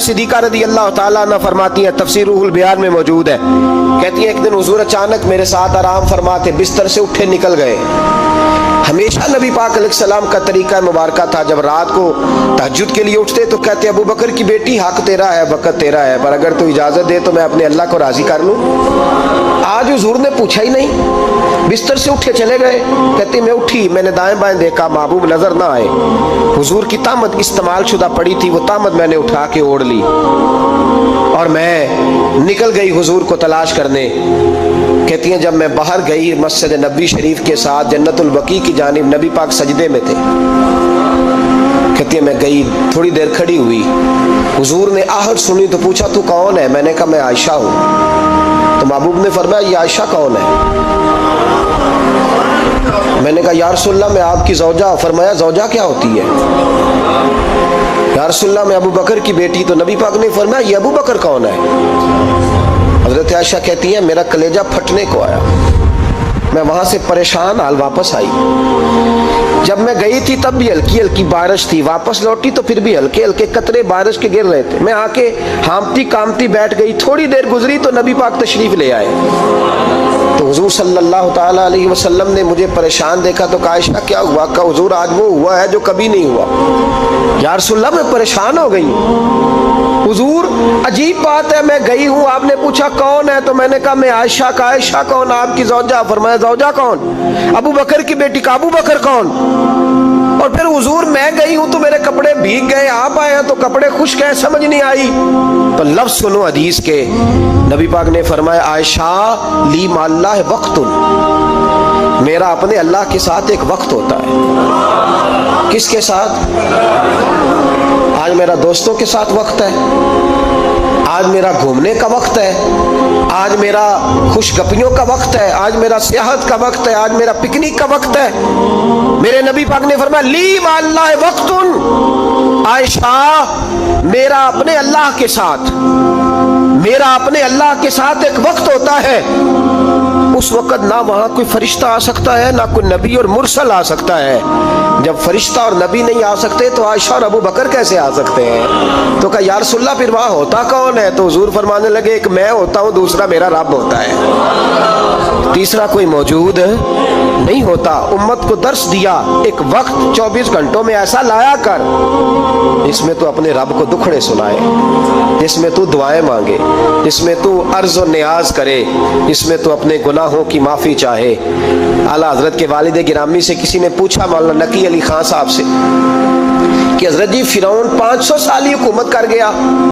सिद्दीक़ा रज़ी अल्लाह ताला अन्हा फरमाती हैं, तफसीर रूहुल बयान में मौजूद है, कहती हैं एक दिन हुजूर अचानक मेरे साथ आराम फरमाते बिस्तर से उठे निकल गए। हमेशा नबी पाक अलैहिस्सलाम का तरीका मुबारक था, जब रात को तहज्जुद के लिए उठते तो कहते अबू बकर की बेटी हक तेरा है, वक़्त तेरा है, पर अगर तू इजाज़त दे तो मैं अपने अल्लाह को राज़ी कर लूँ। आज हुजूर ने पूछा ही नहीं, बिस्तर से उठे चले गए। कहते मैं उठी, मैंने दाएं बाएं देखा, महबूब नजर ना आए। हुजूर की तामत इस्तेमाल शुदा पड़ी थी, वो तामत मैंने उठा के ओढ़ ली और मैं निकल गई हुजूर को तलाश करने। कहती हैं जब मैं बाहर गई मस्जिद नबी शरीफ के साथ जन्नतुल बकी की जानिब, नबी पाक सजदे में थे। कहती है मैं गई, थोड़ी देर खड़ी हुई, हुजूर ने आहट सुनी तो पूछा तू कौन है? मैंने कहा मैं आयशा हूँ। तो महबूब ने फरमाया ये आयशा कौन है? मैंने कहा या रसूलल्लाह मैं आपकी ज़ौजा। फरमाया ज़ौजा क्या होती है? या रसूलल्लाह मैं अबू बकर की बेटी। तो नबी पाक ने फरमाया ये अबू बकर कौन है? हज़रत आयशा कहती है मेरा कलेजा फटने को आया, मैं वहां से परेशान हाल वापस आई। जब मैं गई थी तब भी हल्की हल्की बारिश थी, वापस लौटी तो फिर भी हल्के हल्के कतरे बारिश के गिर रहे थे। मैं आके हामती कामती बैठ गई, थोड़ी देर गुजरी तो नबी पाक तशरीफ ले आए। तो हुजूर सल्लल्लाहु ताला अलैहि वसल्लम ने मुझे परेशान देखा तो कहा आयशा क्या हुआ? कहा हुजूर आज वो हुआ है जो कभी नहीं हुआ। या रसूलल्लाह मैं परेशान हो गई। हुजूर अजीब बात है, मैं गई हूँ, आपने पूछा कौन है तो मैंने कहा मैं आयशा। का आयशा कौन? आपकी ज़ौजा। फरमाया ज़ौजा कौन? अबू बकर की बेटी। का अबू बकर कौन? और फिर हुजूर मैं गई हूं तो मेरे कपड़े भीग गए, आप आए हैं तो कपड़े खुश्क हैं, समझ नहीं आई। तो लफ्ज सुनो हदीस के, नबी पाक ने फरमाया आयशा ली माल्लाह वक्तुन, मेरा अपने अल्लाह के साथ एक वक्त होता है। किसके साथ? आज मेरा दोस्तों के साथ वक्त है, आज मेरा घूमने का वक्त है, आज मेरा खुशगपियों का वक्त है, आज मेरा सियाहत का वक्त है, आज मेरा पिकनिक का वक्त है। मेरे नबी पाक ने फरमाया ली माल्लाह वक्तुन, आयशा मेरा अपने अल्लाह के साथ, मेरा अपने अल्लाह के साथ एक वक्त होता है। उस वक्त ना वहां कोई फरिश्ता आ सकता है, ना कोई नबी और मुरसल आ सकता है। जब फरिश्ता और नबी नहीं आ सकते तो आयशा और अबू बकर कैसे आ सकते हैं? तो कहा या रसूलल्लाह फिर वहां होता कौन है? तो हुजूर फरमाने लगे एक मैं होता हूं, दूसरा मेरा रब होता है, तीसरा कोई मौजूद नहीं होता। उम्मत को दर्श दिया एक वक्त 24 घंटों में ऐसा लाया कर इसमें तू अपने रब को दुखड़े सुनाए, जिसमें तू दुआएं मांगे, जिसमें तू अर्ज और नियाज करे, जिसमें तू अपने गुनाहों की माफी चाहे। आला हजरत के वालिद गिरामी से किसी ने पूछा मौलाना नकी अली खान साहब से कि हजरत जी फिरौन 500 साल हुकूमत कर गया,